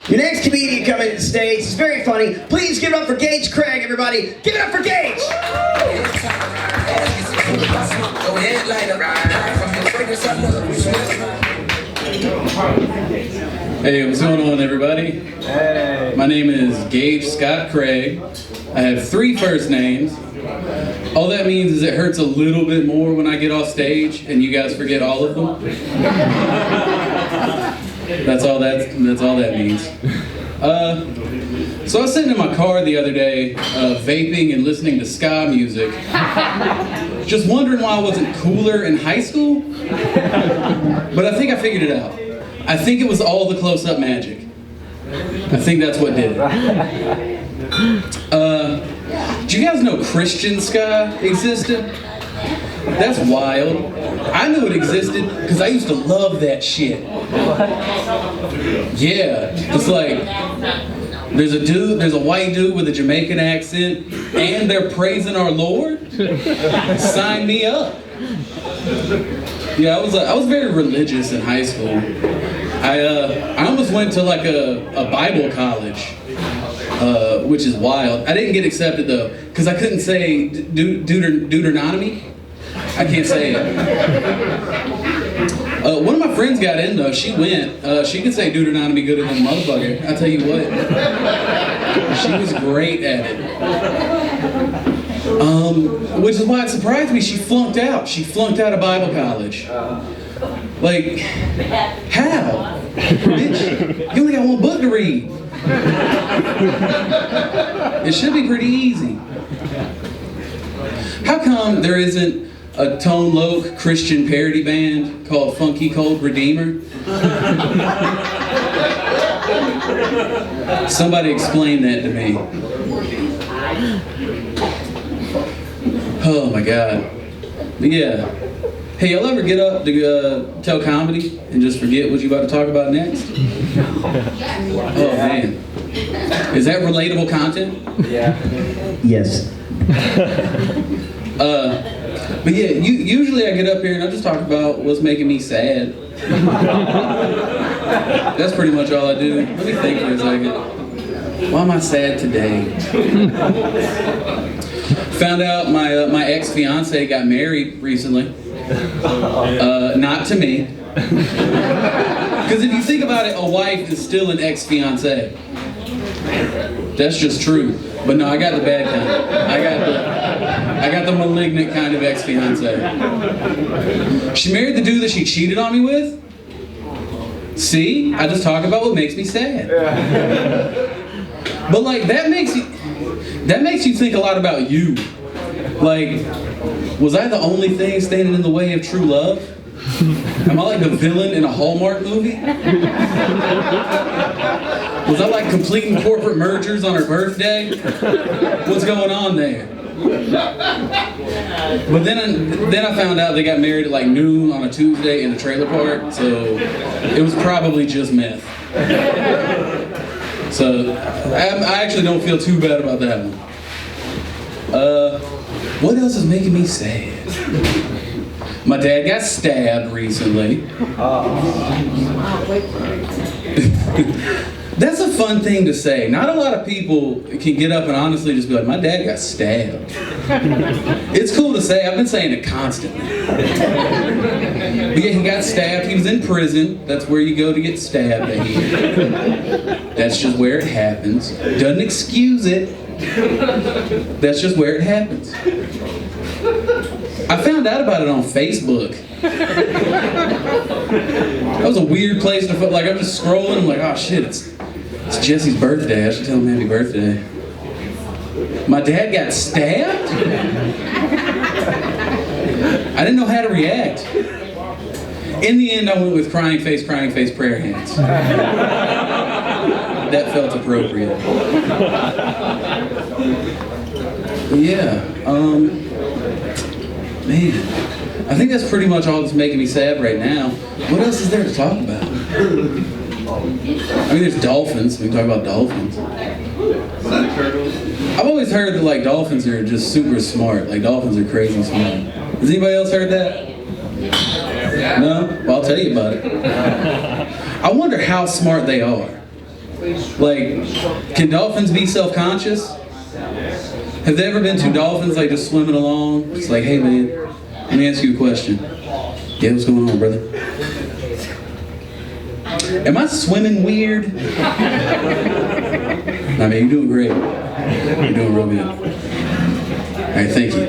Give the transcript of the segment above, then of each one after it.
Your next comedian coming to the stage is very funny. Please give it up for Gage Craig, everybody. Give it up for Gage! Hey, what's going on, everybody? Hey. My name is Gage Scot Craig. I have 3 first names. All that means is it hurts a little bit more when I get off stage and you guys forget all of them. That's all that means. So I was sitting in my car the other day, vaping and listening to ska music, just wondering why I wasn't cooler in high school. But I think I figured it out. I think it was all the close-up magic. I think that's what did it. Do you guys know Christian ska existed? That's wild. I knew it existed because I used to love that shit. Yeah, it's like there's a white dude with a Jamaican accent, and they're praising our Lord. Sign me up. Yeah, I was very religious in high school. I almost went to like a Bible college. Which is wild. I didn't get accepted though, because I couldn't say Deuteronomy. I can't say it. One of my friends got in though. She went. She could say Deuteronomy gooder than a motherfucker. I tell you what. She was great at it. Which is why it surprised me. She flunked out. She flunked out of Bible college. Like, how? Bitch, you only got 1 book to read. It should be pretty easy. How come there isn't a Tone Loc Christian parody band called Funky Cold Redeemer? Somebody explain that to me. Oh my God. But yeah. Hey, y'all ever get up to tell comedy and just forget what you about to talk about next? Oh man. Is that relatable content? Yeah. Yes. But yeah, usually I get up here and I just talk about what's making me sad. That's pretty much all I do. Let me think for a second. Why am I sad today? Found out my ex-fiance got married recently. Not to me. Because if you think about it, a wife is still an ex-fiance. That's just true. But no, I got the bad kind. I got the malignant kind of ex-fiance. She married the dude that she cheated on me with. See? I just talk about what makes me sad. But like that makes you think a lot about you. Like, was I the only thing standing in the way of true love? Am I like the villain in a Hallmark movie? Was I like completing corporate mergers on her birthday? What's going on there? But then I found out they got married at like noon on a Tuesday in a trailer park, so it was probably just meth. So I actually don't feel too bad about that one. What else is making me sad? My dad got stabbed recently. That's a fun thing to say. Not a lot of people can get up and honestly just be like, my dad got stabbed. It's cool to say. I've been saying it constantly. But yeah, he got stabbed. He was in prison. That's where you go to get stabbed. That's just where it happens. Doesn't excuse it. That's just where it happens. I found out about it on Facebook. That was a weird place to feel like I'm just scrolling. I'm like, oh shit, it's Jesse's birthday. I should tell him happy birthday. My dad got stabbed? I didn't know how to react. In the end, I went with crying face, prayer hands. That felt appropriate. Yeah, man, I think that's pretty much all that's making me sad right now. What else is there to talk about? I mean, there's dolphins. We can talk about dolphins. I've always heard that like dolphins are just super smart. Like dolphins are crazy smart. Has anybody else heard that? No? Well, I'll tell you about it. I wonder how smart they are. Like, can dolphins be self-conscious? Have there ever been two dolphins like just swimming along? It's like, hey man, let me ask you a question. Yeah, what's going on, brother? Am I swimming weird? I mean, you're doing great. You're doing real good. Alright, thank you.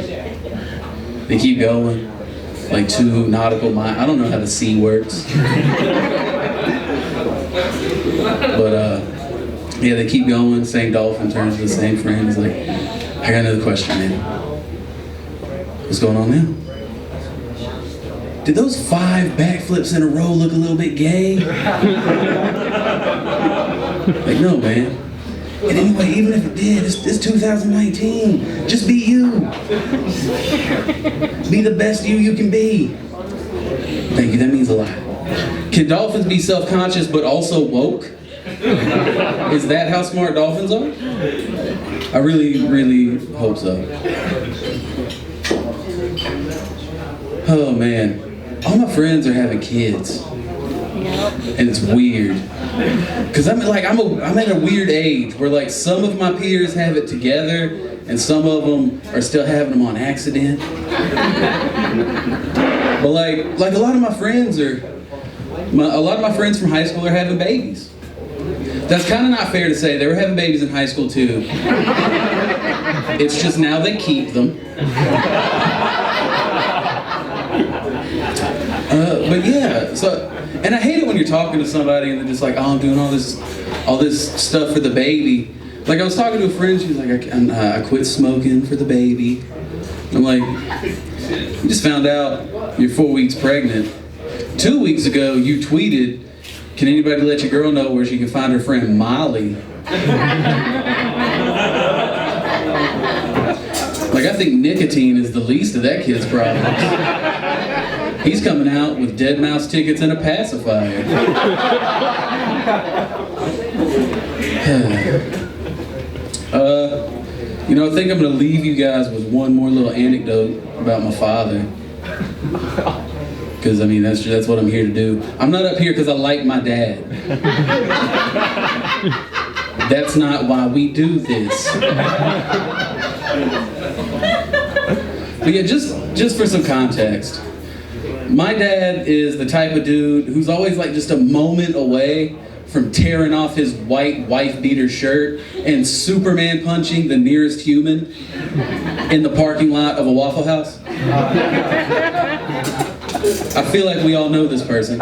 They keep going. Like 2 nautical miles. I don't know how the sea works. But yeah, they keep going. Same dolphin turns to the same friend. He's like, I got another question, man. What's going on now? Did those 5 backflips in a row look a little bit gay? Like, no, man. And anyway, even if it did, it's 2019. Just be you. Be the best you can be. Thank you, that means a lot. Can dolphins be self-conscious but also woke? Is that how smart dolphins are? I really, really hope so. Oh man. All my friends are having kids. And it's weird. Cause I'm at a weird age where like some of my peers have it together and some of them are still having them on accident. But like a lot of my friends from high school are having babies. That's kind of not fair to say. They were having babies in high school too. It's just now they keep them. But yeah, so, and I hate it when you're talking to somebody and they're just like, oh, I'm doing all this stuff for the baby. Like I was talking to a friend, she was like, I quit smoking for the baby. I'm like, you just found out you're 4 weeks pregnant. 2 weeks ago, you tweeted, can anybody let your girl know where she can find her friend Molly? Like, I think nicotine is the least of that kid's problems. He's coming out with dead mouse tickets and a pacifier. You know, I think I'm going to leave you guys with one more little anecdote about my father. Because, I mean, that's what I'm here to do. I'm not up here because I like my dad. That's not why we do this. But yeah, just for some context. My dad is the type of dude who's always like just a moment away from tearing off his white wife-beater shirt and Superman punching the nearest human in the parking lot of a Waffle House. I feel like we all know this person.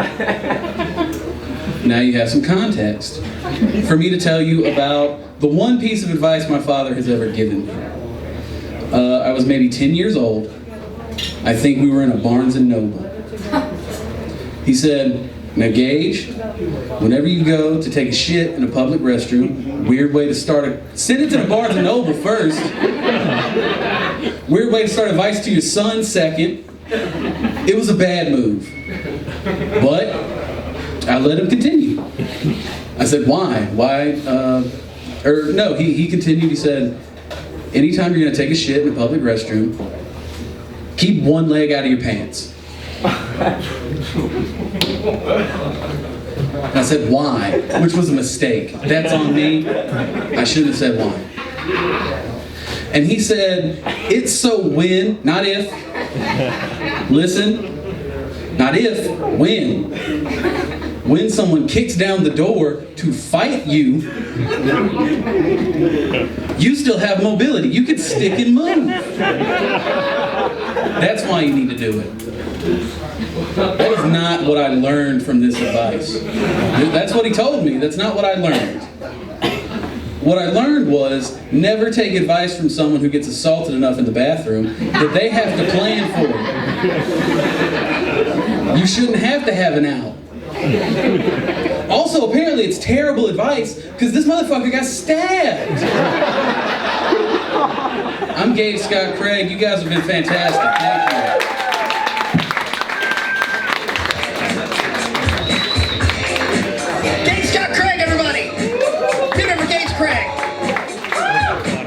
Now you have some context for me to tell you about the one piece of advice my father has ever given me. I was maybe 10 years old. I think we were in a Barnes & Noble. He said, now Gage, whenever you go to take a shit in a public restroom, weird way to start send it to the Barnes & Noble first. Weird way to start advice to your son second. It was a bad move. But I let him continue. I said, why? He continued, he said, anytime you're gonna take a shit in a public restroom, keep one leg out of your pants. And I said, why? Which was a mistake. That's on me. I shouldn't have said why. And he said, it's so when, not if. Listen, not if, when. When someone kicks down the door to fight you, you still have mobility. You can stick and move. That's why you need to do it. That is not what I learned from this advice. That's what he told me. That's not what I learned. What I learned was never take advice from someone who gets assaulted enough in the bathroom that they have to plan for it. You shouldn't have to have an out. Also, apparently it's terrible advice because this motherfucker got stabbed. I'm Gage Scot Craig. You guys have been fantastic. Thank you.